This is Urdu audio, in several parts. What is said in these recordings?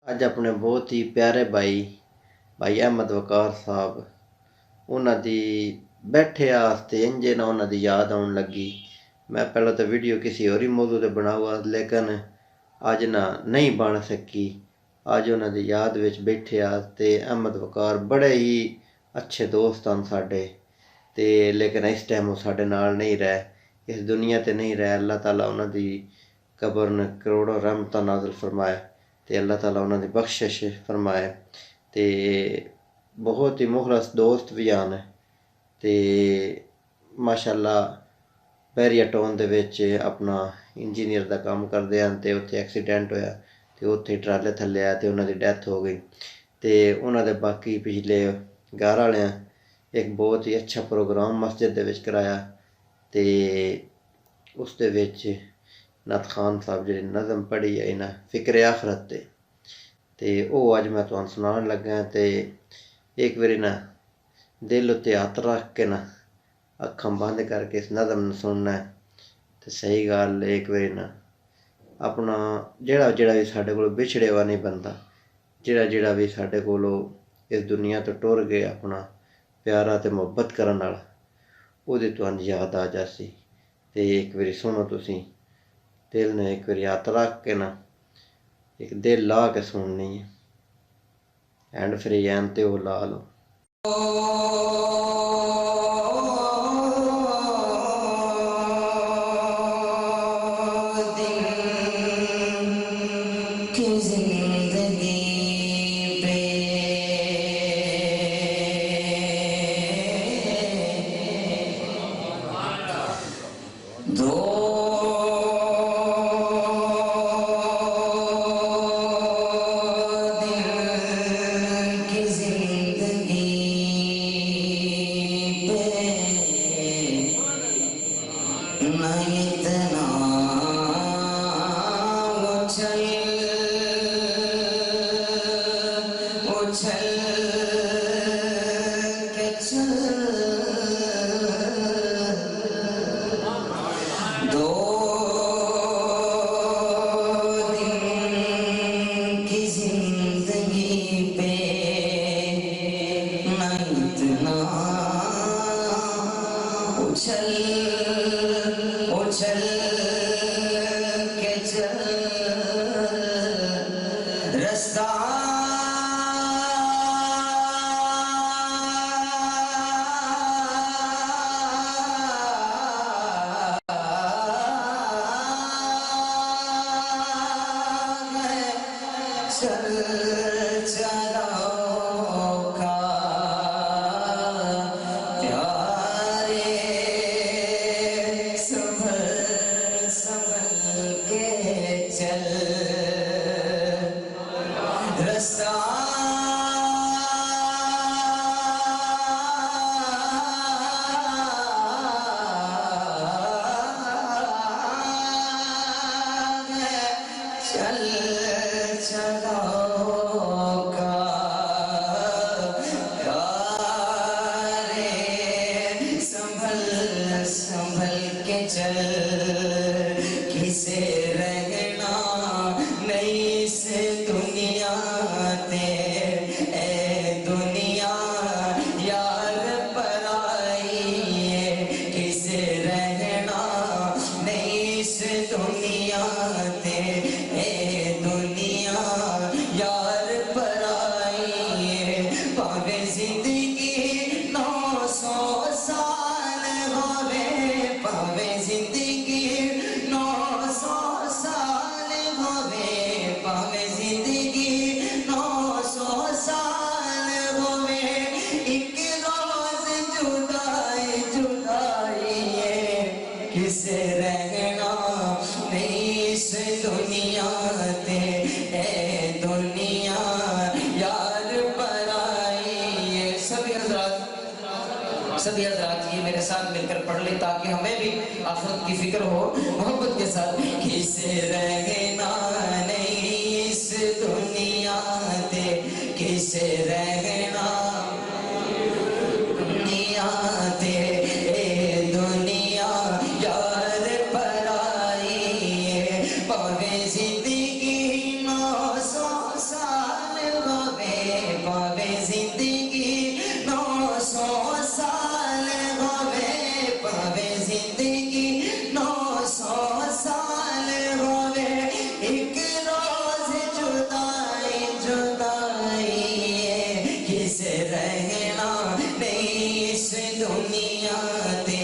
ਅੱਜ ਆਪਣੇ ਬਹੁਤ ਹੀ ਪਿਆਰੇ ਭਾਈ ਅਹਿਮਦ ਵਕਾਰ ਸਾਹਿਬ, ਉਹਨਾਂ ਦੀ ਬੈਠੇ ਆਸਤੇ ਇੰਜੇ ਨਾ ਉਹਨਾਂ ਦੀ ਯਾਦ ਆਉਣ ਲੱਗੀ। ਮੈਂ ਪਹਿਲਾਂ ਤਾਂ ਵੀਡੀਓ ਕਿਸੇ ਹੋਰ ਹੀ ਮੌਜੂ 'ਤੇ ਬਣਾਊਗਾ, ਲੇਕਿਨ ਅੱਜ ਨਹੀਂ ਬਣ ਸਕੀ। ਅੱਜ ਉਹਨਾਂ ਦੀ ਯਾਦ ਵਿੱਚ ਬੈਠੇ ਆਸਤੇ ਅਹਿਮਦ ਵਕਾਰ ਬੜੇ ਹੀ ਅੱਛੇ ਦੋਸਤ ਹਨ ਸਾਡੇ, ਤੇ ਲੇਕਿਨ ਇਸ ਟਾਈਮ ਉਹ ਸਾਡੇ ਨਾਲ ਨਹੀਂ ਰਹਿ, ਇਸ ਦੁਨੀਆ 'ਤੇ ਨਹੀਂ ਰਹਿ। ਅੱਲਾਹ ਤਾਲਾ ਉਹਨਾਂ ਦੀ ਕਬਰ ਨੂੰ ਕਰੋੜਾਂ ਰਹਿਮਤਾਂ ਨਾਜ਼ਿਲ ਫਰਮਾਏ ਤੇ ਅੱਲਾਹ ਤਾਲਾ ਉਹਨਾਂ ਦੀ ਬਖਸ਼ਿਸ਼ ਫਰਮਾਏ। ਤੇ ਬਹੁਤ ਹੀ ਮੁਖਲਸ ਦੋਸਤ ਵੀ ਹਨ ਤੇ ਮਾਸ਼ਾਅੱਲਾ ਬਹਿਰੀਆ ਟਾਊਨ ਦੇ ਵਿੱਚ ਆਪਣਾ ਇੰਜੀਨੀਅਰ ਦਾ ਕੰਮ ਕਰਦੇ ਹਨ ਤੇ ਉੱਥੇ ਐਕਸੀਡੈਂਟ ਹੋਇਆ ਤੇ ਉੱਥੇ ਟਰਾਲੇ ਥੱਲੇ ਆਇਆ ਤੇ ਉਹਨਾਂ ਦੀ ਡੈਥ ਹੋ ਗਈ। ਤੇ ਉਹਨਾਂ ਦੇ ਬਾਕੀ ਪਿਛਲੇ ਘਰ ਵਾਲਿਆਂ ਇੱਕ ਬਹੁਤ ਹੀ ਅੱਛਾ ਪ੍ਰੋਗਰਾਮ ਮਸਜਿਦ ਦੇ ਵਿੱਚ ਕਰਾਇਆ ਤੇ ਉਸ ਦੇ ਵਿੱਚ ਨਤ ਖਾਨ ਸਾਹਿਬ ਜਿਹੜੀ ਨਜ਼ਮ ਪੜ੍ਹੀ ਹੈ ਇਹਨਾਂ ਫਿਕਰ ਆਖਰਤ ਤੇ ਉਹ ਅੱਜ ਮੈਂ ਤੁਹਾਨੂੰ ਸੁਣਾਉਣ ਲੱਗਾ। ਤੇ ਇੱਕ ਵਾਰੀ ਦਿਲ ਉੱਤੇ ਹੱਥ ਰੱਖ ਕੇ ਅੱਖਾਂ ਬੰਦ ਕਰਕੇ ਇਸ ਨਜ਼ਮ ਨੂੰ ਸੁਣਨਾ ਤੇ ਸਹੀ ਗੱਲ। ਇੱਕ ਵਾਰੀ ਆਪਣਾ ਜਿਹੜਾ ਵੀ ਸਾਡੇ ਕੋਲ ਵਿਛੜੇ ਹੋਇਆ ਨਹੀਂ ਬੰਦਾ, ਜਿਹੜਾ ਵੀ ਸਾਡੇ ਕੋਲੋਂ ਇਸ ਦੁਨੀਆ ਤੋਂ ਟੁਰ ਗਏ, ਆਪਣਾ ਪਿਆਰਾ ਤੇ ਮੁਹੱਬਤ ਕਰਨ ਵਾਲਾ, ਉਹਦੀ ਤੁਹਾਨੂੰ ਯਾਦ ਆ ਜਾਸੀ। ਤੇ ਇੱਕ ਵਾਰੀ ਸੁਣੋ ਤੁਸੀਂ, ਦਿਲ ਨੇ ਇੱਕ ਵਾਰੀ ਹੱਥ ਰੱਖ ਕੇ ਇੱਕ ਦਿਲ ਲਾ ਕੇ ਸੁਣਨੀ ਹੈ। ਹੈਂਡ ਫਰੀ ਐਨ ਤੇ ਉਹ ਲਾ ਲਓ। سبھی حضرات یہ میرے ساتھ مل کر پڑھ لیں تاکہ ہمیں بھی آخرت کی فکر ہو محبت کے ساتھ۔ کسے رہنا نہیں اس دنیا تے، کسے رہنا دنیا تے، اے دنیا یار پرائی، پاوے زندگی 900 سال پاوے زندگی 900 سال ہوے پاوے زندگی 900 سال ہوے ایک روز جدائی جدائی کس رہنا نہیں اس دنیا تے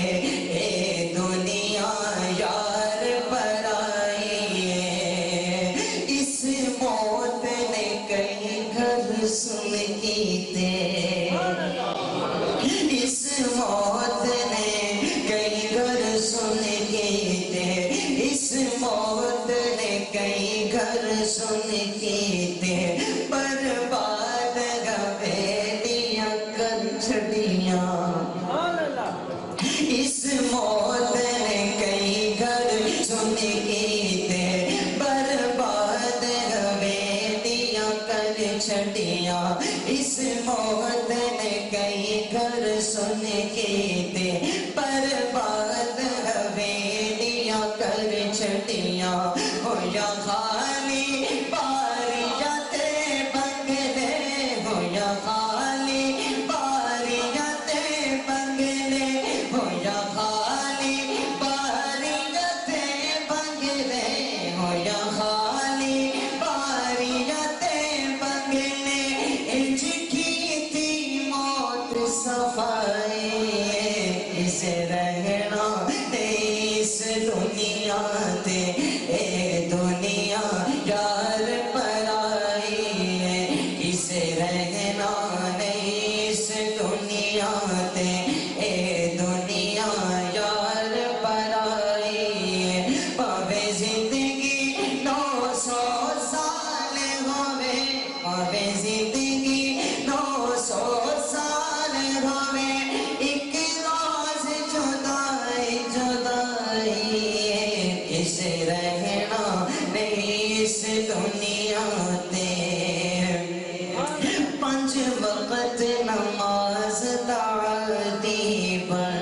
اے دنیا یار پر آئی ہے اس موت نے کئی گھر سن کیتے اس موت نے کئی گھر سن کیتے اس موت نے کئی گھر سن کیتے برباد گویلیاں کر چھڑیاں اس موت نے کئی گھر سن کیتے برباد گویلیاں کر چھڑیاں اس موت نے کئی گھر سن کیتے برباد گویلیاں کر چھڑیاں ہو یا خالی باریاں تے بنگلے ہو یا خالی باریاں تے بنگلے ہو یا خالی باریاں تے بنگلے ہو یا خالی باریاں تے بنگلے انج کی تھی موت صفائی اسے رہنا نہیں اس دنیا تے اے دنیا یار پر آئی ہے اسے رہنا نہیں اس دنیا تے اے دنیا یار پر آئی ہے پاوے زندگی 900 سال ہوے پاوے زندگی 900 سال ہوے ایک روز جدائی جدائی اسے رہنا نہیں اس دنیا تے 5 وقت نماز دعاتی پر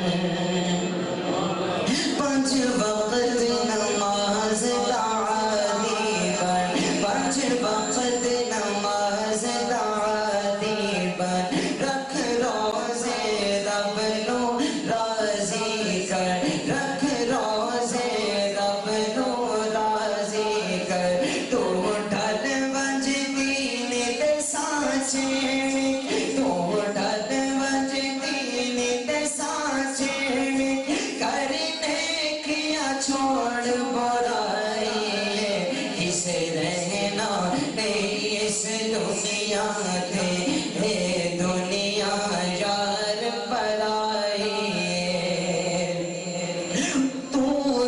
5 وقت نماز دعاتی پر 5 وقت نماز دعاتی پر رکھ روزے رب نو راضی کر رکھ روزے رب نو راضی کر تو ڈھل ونج دین دے سانچے تو ڈھل ونج دین دے سانچے کرنے کیا چھوڑ برائی اسے رہنا نہیں اس دنیا تے اے دنیا یار پر آئی تو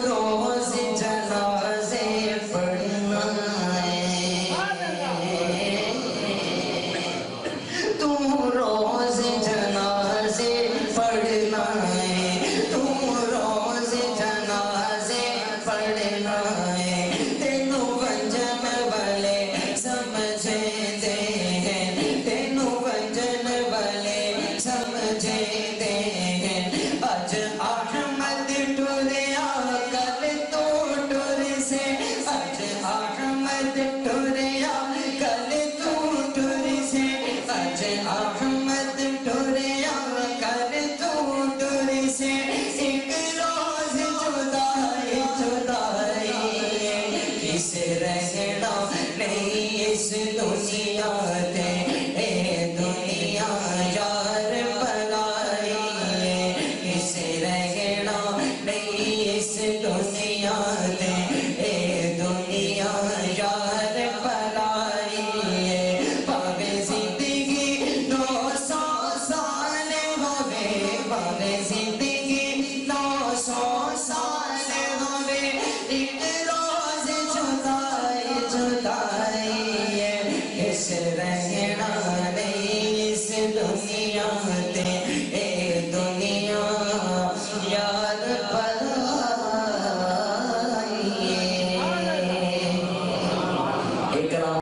روز جنازے پڑھنا ہے تو روز جنازے پڑھنا ہے تو روز جنازے پڑھنا ہے تینوں ونجن والے سمجھے دے ہیں تینوں ونجن والے سمجھے دے ہیں اج احمد ٹریا کل تو ٹر سے اج احمد ٹریا کل تو ٹر سے اج احمد ٹریا کل تو ٹر سے ایک روز جدائی جدائی کسے رہنا نہیں اس دنیا